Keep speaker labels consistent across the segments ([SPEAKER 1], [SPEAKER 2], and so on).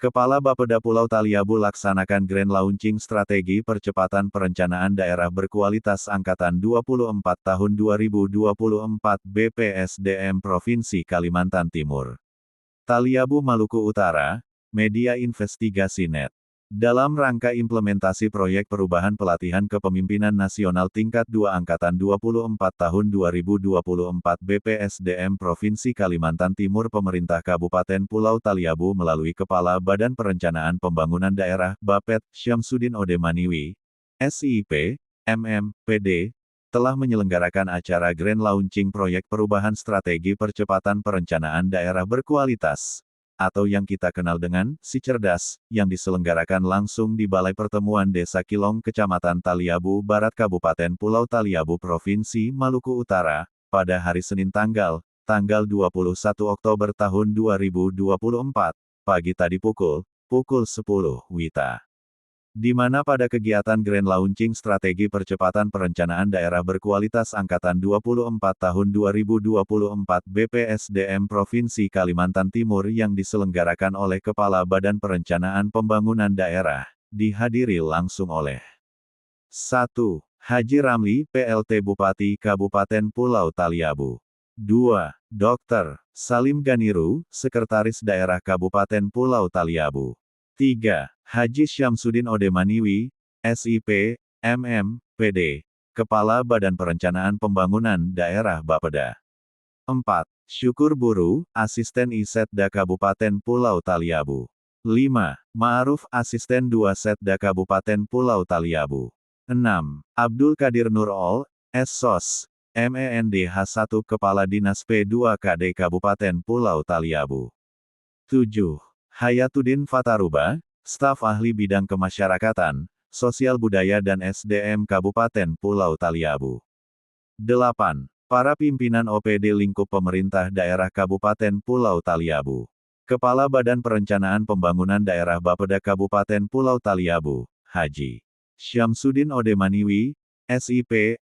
[SPEAKER 1] Kepala Bapeda Pulau Taliabu laksanakan Grand Launching Strategi Percepatan Perencanaan Daerah Berkualitas Angkatan 24 tahun 2024 BPSDM Provinsi Kalimantan Timur. Taliabu Maluku Utara, Media Investigasi Net. Dalam rangka implementasi proyek perubahan pelatihan kepemimpinan nasional tingkat 2 Angkatan 24 tahun 2024 BPSDM Provinsi Kalimantan Timur Pemerintah Kabupaten Pulau Taliabu melalui Kepala Badan Perencanaan Pembangunan Daerah Bapet Syamsuddin Odemaniwi, SIP, PD, telah menyelenggarakan acara Grand Launching Proyek Perubahan Strategi Percepatan Perencanaan Daerah Berkualitas, atau yang kita kenal dengan Si Cerdas, yang diselenggarakan langsung di Balai Pertemuan Desa Kilong Kecamatan Taliabu Barat Kabupaten Pulau Taliabu Provinsi Maluku Utara, pada hari Senin tanggal 21 Oktober tahun 2024, pagi tadi pukul 10 WITA. Di mana pada kegiatan Grand Launching Strategi Percepatan Perencanaan Daerah Berkualitas Angkatan 24 tahun 2024 BPSDM Provinsi Kalimantan Timur yang diselenggarakan oleh Kepala Badan Perencanaan Pembangunan Daerah, dihadiri langsung oleh 1. Haji Ramli, PLT Bupati Kabupaten Pulau Taliabu. 2. Dr. Salim Ganiru, Sekretaris Daerah Kabupaten Pulau Taliabu. 3. Haji Syamsuddin Odemaniwi, SIP, PD, Kepala Badan Perencanaan Pembangunan Daerah Bapeda. 4. Syukur Buru, Asisten I-Setda Kabupaten Pulau Taliabu. 5. Ma'aruf, Asisten 2 Setda Kabupaten Pulau Taliabu. 6. Abdul Kadir Nurol, SSOS, MENDH1 Kepala Dinas P2KD Kabupaten Pulau Taliabu. 7. Hayatuddin Fataruba, Staf Ahli Bidang Kemasyarakatan, Sosial Budaya dan SDM Kabupaten Pulau Taliabu. 8. Para pimpinan OPD lingkup pemerintah daerah Kabupaten Pulau Taliabu. Kepala Badan Perencanaan Pembangunan Daerah Bapeda Kabupaten Pulau Taliabu, Haji Syamsuddin Odemaniwi, SIP,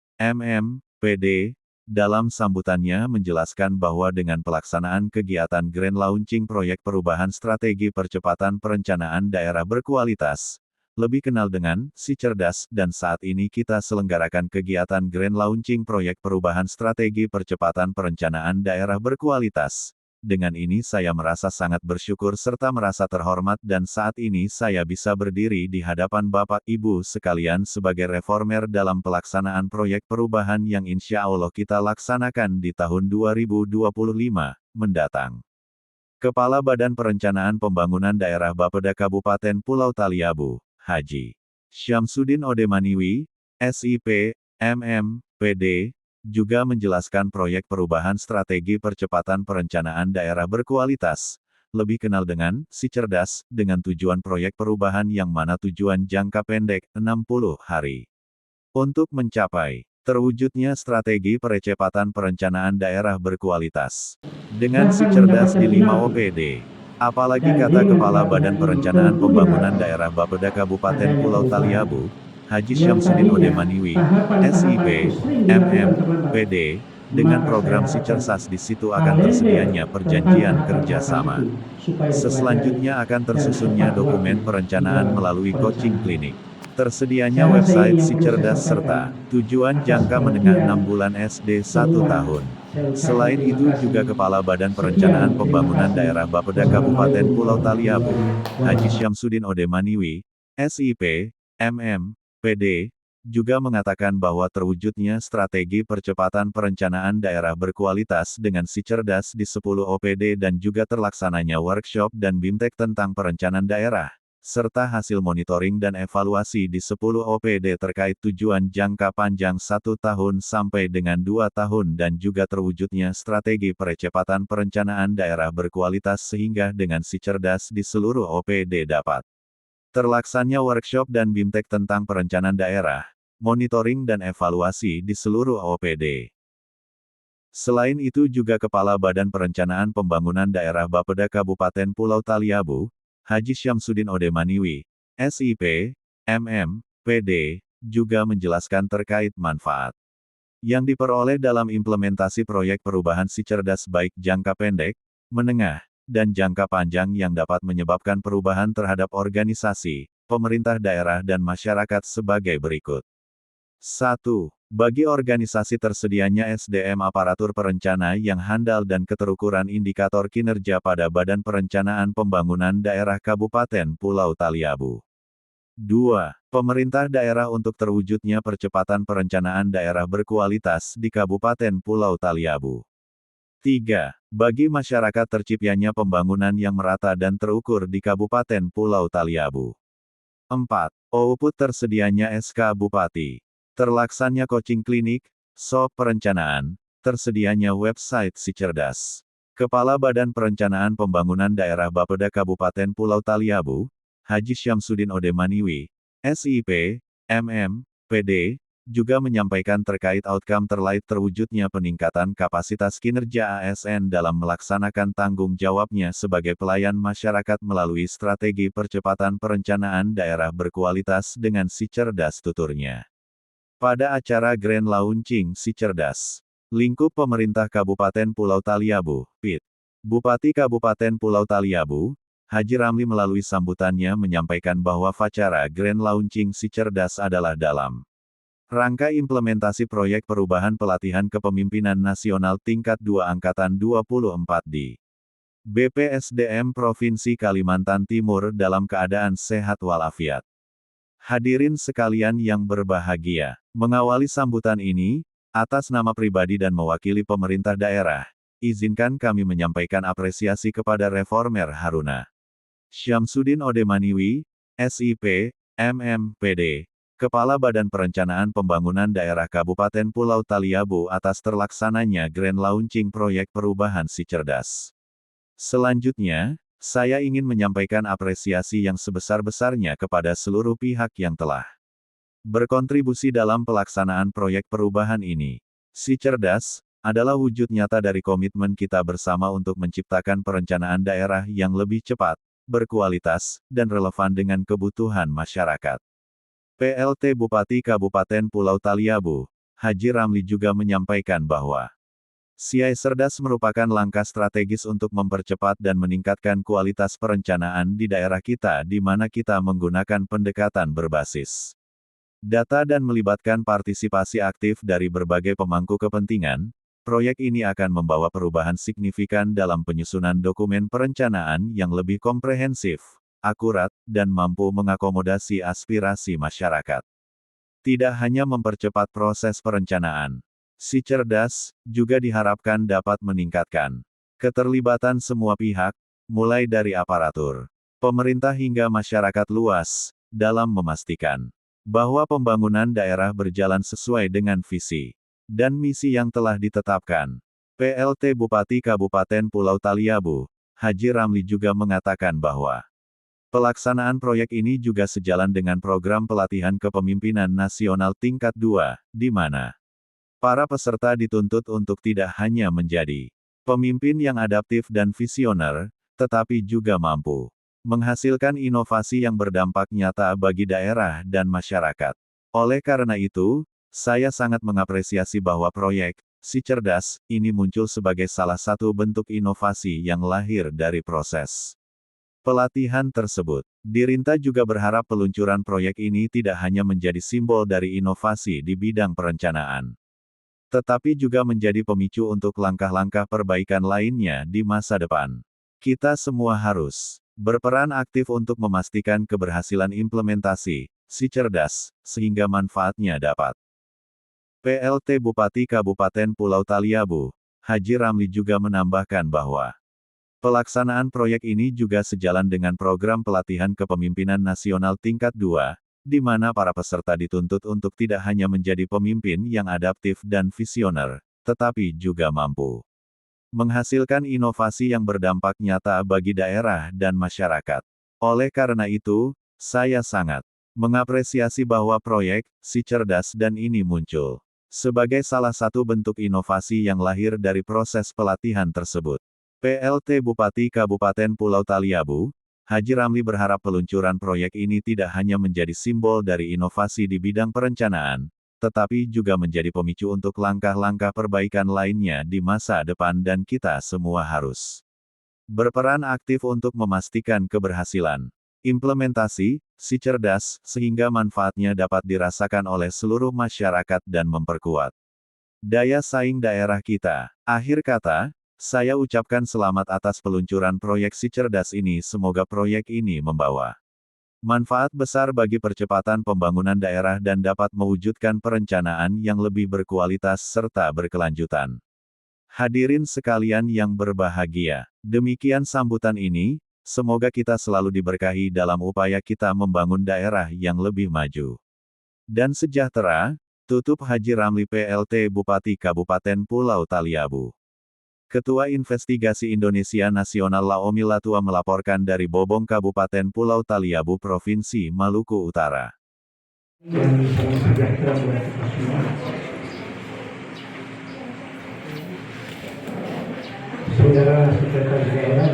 [SPEAKER 1] PD, dalam sambutannya menjelaskan bahwa dengan pelaksanaan kegiatan Grand Launching Proyek Perubahan Strategi Percepatan Perencanaan Daerah Berkualitas, lebih kenal dengan Si Cerdas, dan saat ini kita selenggarakan kegiatan Grand Launching Proyek Perubahan Strategi Percepatan Perencanaan Daerah Berkualitas. Dengan ini saya merasa sangat bersyukur serta merasa terhormat dan saat ini saya bisa berdiri di hadapan Bapak Ibu sekalian sebagai reformer dalam pelaksanaan proyek perubahan yang insya Allah kita laksanakan di tahun 2025 mendatang. Kepala Badan Perencanaan Pembangunan Daerah Bapeda Kabupaten Pulau Taliabu, Haji Syamsuddin Odemaniwi, SIP, PD, juga menjelaskan proyek perubahan strategi percepatan perencanaan daerah berkualitas, lebih kenal dengan Si Cerdas, dengan tujuan proyek perubahan yang mana tujuan jangka pendek 60 hari. Untuk mencapai terwujudnya strategi percepatan perencanaan daerah berkualitas. Dengan Si Cerdas di 5 OPD. Apalagi kata Kepala Badan Perencanaan Pembangunan Daerah Bapeda Kabupaten Pulau Taliabu, Haji Syamsuddin Odemaniwi, SIP, PD, dengan program Si Cerdas di situ akan tersedianya perjanjian kerjasama. Selanjutnya akan tersusunnya dokumen perencanaan melalui coaching klinik. Tersedianya website Si Cerdas serta tujuan jangka menengah 6 bulan SD 1 tahun. Selain itu juga Kepala Badan Perencanaan Pembangunan Daerah Bapeda Kabupaten Pulau Taliabu, Haji Syamsuddin Odemaniwi, SIP, PD, juga mengatakan bahwa terwujudnya strategi percepatan perencanaan daerah berkualitas dengan Si Cerdas di 10 OPD dan juga terlaksananya workshop dan bimtek tentang perencanaan daerah, serta hasil monitoring dan evaluasi di 10 OPD terkait tujuan jangka panjang 1 tahun sampai dengan 2 tahun dan juga terwujudnya strategi percepatan perencanaan daerah berkualitas sehingga dengan Si Cerdas di seluruh OPD dapat terlaksananya workshop dan bimtek tentang perencanaan daerah, monitoring dan evaluasi di seluruh OPD. Selain itu juga Kepala Badan Perencanaan Pembangunan Daerah Bapeda Kabupaten Pulau Taliabu, Haji Syamsuddin Odemaniwi, SIP, PD, juga menjelaskan terkait manfaat yang diperoleh dalam implementasi proyek perubahan Si Cerdas baik jangka pendek, menengah, dan jangka panjang yang dapat menyebabkan perubahan terhadap organisasi, pemerintah daerah dan masyarakat sebagai berikut. 1. Bagi organisasi tersedianya SDM aparatur perencana yang handal dan keterukuran indikator kinerja pada Badan Perencanaan Pembangunan Daerah Kabupaten Pulau Taliabu. 2. Pemerintah daerah untuk terwujudnya percepatan perencanaan daerah berkualitas di Kabupaten Pulau Taliabu. 3. Bagi masyarakat terciptanya pembangunan yang merata dan terukur di Kabupaten Pulau Taliabu. 4. Output tersedianya SK Bupati. Terlaksananya coaching klinik, SOP perencanaan, tersedianya website Si Cerdas. Kepala Badan Perencanaan Pembangunan Daerah Bapeda Kabupaten Pulau Taliabu, Haji Syamsuddin Odemaniwi, SIP, MM, PD, juga menyampaikan terkait outcome terkait terwujudnya peningkatan kapasitas kinerja ASN dalam melaksanakan tanggung jawabnya sebagai pelayan masyarakat melalui strategi percepatan perencanaan daerah berkualitas dengan Si Cerdas tuturnya. Pada acara Grand Launching Si Cerdas, lingkup pemerintah Kabupaten Pulau Taliabu, PIT, Bupati Kabupaten Pulau Taliabu, Haji Ramli melalui sambutannya menyampaikan bahwa acara Grand Launching Si Cerdas adalah dalam rangka implementasi proyek perubahan pelatihan kepemimpinan nasional tingkat 2 Angkatan 24 di BPSDM Provinsi Kalimantan Timur dalam keadaan sehat walafiat. Hadirin sekalian yang berbahagia, mengawali sambutan ini, atas nama pribadi dan mewakili pemerintah daerah, izinkan kami menyampaikan apresiasi kepada Reformer Haruna Syamsuddin Odemaniwi, SIP, MM, PD, Kepala Badan Perencanaan Pembangunan Daerah Kabupaten Pulau Taliabu atas terlaksananya Grand Launching Proyek Perubahan Si Cerdas. Selanjutnya, saya ingin menyampaikan apresiasi yang sebesar-besarnya kepada seluruh pihak yang telah berkontribusi dalam pelaksanaan proyek perubahan ini. Si Cerdas adalah wujud nyata dari komitmen kita bersama untuk menciptakan perencanaan daerah yang lebih cepat, berkualitas, dan relevan dengan kebutuhan masyarakat. PLT Bupati Kabupaten Pulau Taliabu, Haji Ramli juga menyampaikan bahwa Si Cerdas merupakan langkah strategis untuk mempercepat dan meningkatkan kualitas perencanaan di daerah kita di mana kita menggunakan pendekatan berbasis data dan melibatkan partisipasi aktif dari berbagai pemangku kepentingan. Proyek ini akan membawa perubahan signifikan dalam penyusunan dokumen perencanaan yang lebih komprehensif, akurat, dan mampu mengakomodasi aspirasi masyarakat. Tidak hanya mempercepat proses perencanaan, Si Cerdas juga diharapkan dapat meningkatkan keterlibatan semua pihak, mulai dari aparatur, pemerintah hingga masyarakat luas, dalam memastikan bahwa pembangunan daerah berjalan sesuai dengan visi dan misi yang telah ditetapkan. PLT Bupati Kabupaten Pulau Taliabu, Haji Ramli juga mengatakan bahwa pelaksanaan proyek ini juga sejalan dengan program pelatihan kepemimpinan nasional tingkat 2, di mana para peserta dituntut untuk tidak hanya menjadi pemimpin yang adaptif dan visioner, tetapi juga mampu menghasilkan inovasi yang berdampak nyata bagi daerah dan masyarakat. Oleh karena itu, saya sangat mengapresiasi bahwa proyek Si Cerdas ini muncul sebagai salah satu bentuk inovasi yang lahir dari proses pelatihan tersebut. Dirinta juga berharap peluncuran proyek ini tidak hanya menjadi simbol dari inovasi di bidang perencanaan, tetapi juga menjadi pemicu untuk langkah-langkah perbaikan lainnya di masa depan. Kita semua harus berperan aktif untuk memastikan keberhasilan implementasi Si Cerdas, sehingga manfaatnya dapat. PLT Bupati Kabupaten Pulau Taliabu, Haji Ramli juga menambahkan bahwa pelaksanaan proyek ini juga sejalan dengan program pelatihan kepemimpinan nasional tingkat 2, di mana para peserta dituntut untuk tidak hanya menjadi pemimpin yang adaptif dan visioner, tetapi juga mampu menghasilkan inovasi yang berdampak nyata bagi daerah dan masyarakat. Oleh karena itu, saya sangat mengapresiasi bahwa proyek Si Cerdas dan ini muncul sebagai salah satu bentuk inovasi yang lahir dari proses pelatihan tersebut. PLT Bupati Kabupaten Pulau Taliabu, Haji Ramli berharap peluncuran proyek ini tidak hanya menjadi simbol dari inovasi di bidang perencanaan, tetapi juga menjadi pemicu untuk langkah-langkah perbaikan lainnya di masa depan dan kita semua harus berperan aktif untuk memastikan keberhasilan implementasi si cerdas, sehingga manfaatnya dapat dirasakan oleh seluruh masyarakat dan memperkuat daya saing daerah kita. Akhir kata, saya ucapkan selamat atas peluncuran proyek si cerdas ini. Semoga proyek ini membawa manfaat besar bagi percepatan pembangunan daerah dan dapat mewujudkan perencanaan yang lebih berkualitas serta berkelanjutan. Hadirin sekalian yang berbahagia, demikian sambutan ini. Semoga kita selalu diberkahi dalam upaya kita membangun daerah yang lebih maju dan sejahtera. Tutup Haji Ramli PLT Bupati Kabupaten Pulau Taliabu. Ketua Investigasi Indonesia Nasional Laomi Latua melaporkan dari Bobong Kabupaten Pulau Taliabu Provinsi Maluku Utara.
[SPEAKER 2] Saudara Sekretaris Daerah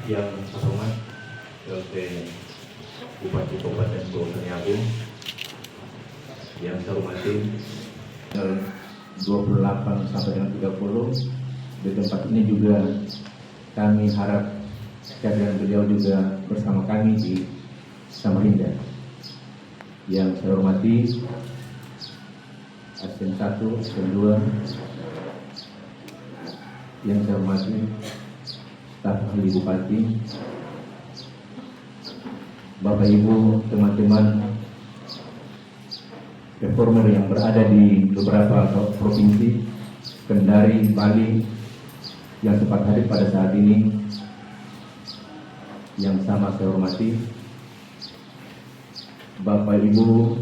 [SPEAKER 3] yang terhormat PLT Bupati Kabupaten Pulau Taliabu, yang saya hormati 28 sampai dengan 30 di tempat ini juga kami harap kehadiran beliau juga bersama kami di Samarinda. Yang saya hormati Asisten 1, Asisten 2, yang saya hormati staf ahli Bupati, Bapak Ibu, teman-teman reformer yang berada di beberapa provinsi, Kendari, Bali, yang sempat hadir pada saat ini, yang sama saya hormati, Bapak Ibu,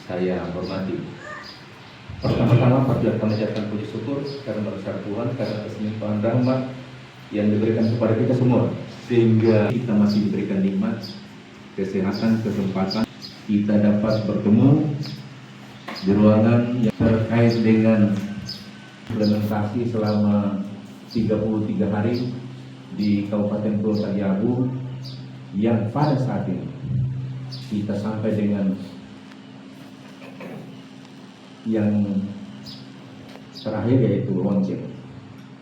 [SPEAKER 3] saya hormati. Pertama-tama patut kami ucapkan puji syukur karena berkat Tuhan, karena kesempatan rahmat yang diberikan kepada kita semua, sehingga kita masih diberikan nikmat, kesehatan, kesempatan kita dapat bertemu di ruangan yang terkait dengan implementasi selama 33 hari di Kabupaten Pulau Taliabu, yang pada saat ini kita sampai dengan yang terakhir, yaitu lonceng.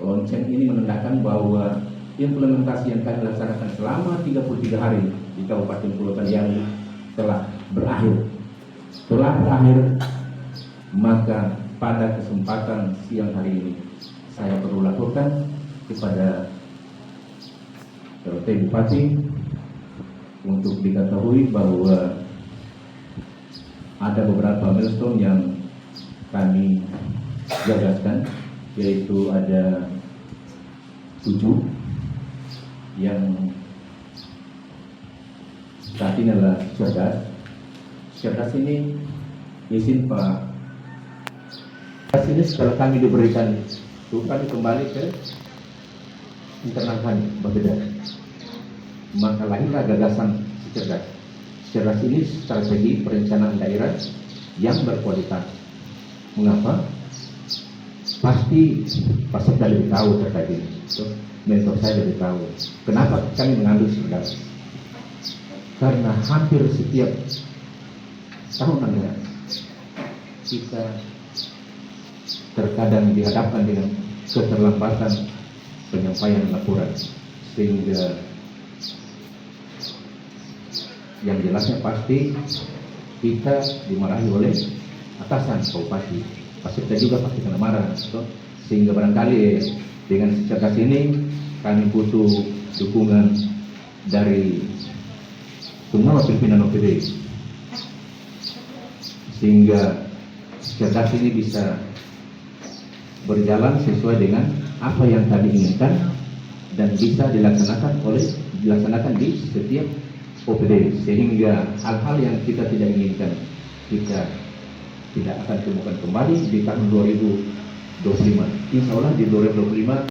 [SPEAKER 3] Lonceng ini menandakan bahwa implementasi yang kami laksanakan selama 33 hari di Kabupaten Pulau Taliabu telah berakhir. Setelah berakhir, maka pada kesempatan siang hari ini saya perlu laporkan kepada PLT Bupati untuk diketahui bahwa ada beberapa milestone yang kami gagaskan, yaitu ada 7 yang saat ini adalah cerdas. Cerdas ini izin Pak. Cerdas ini setelah kami diberikan itu, kami kembali ke internal kami berbeda. Maka lahirlah gagasan cerdas. Cerdas ini strategi perencanaan daerah yang berkualitas. Mengapa? Pasti Pak Sekda lebih tahu terkait ini. Mentor saya lebih tahu. Kenapa kami mengambil cerdas? Karena hampir setiap tahun anggaran kita terkadang dihadapkan dengan keterlambatan penyampaian laporan, sehingga yang jelasnya pasti kita dimarahi oleh atasan bupati, pasti kita juga pasti kena marah, sehingga barangkali dengan cerdas ini kami butuh dukungan dari semua pimpinan OPD, sehingga cerdas ini bisa berjalan sesuai dengan apa yang kami inginkan dan bisa dilaksanakan di setiap OPD, sehingga hal-hal yang kita tidak inginkan kita tidak akan temukan kembali di tahun 2025. Insya Allah di 2025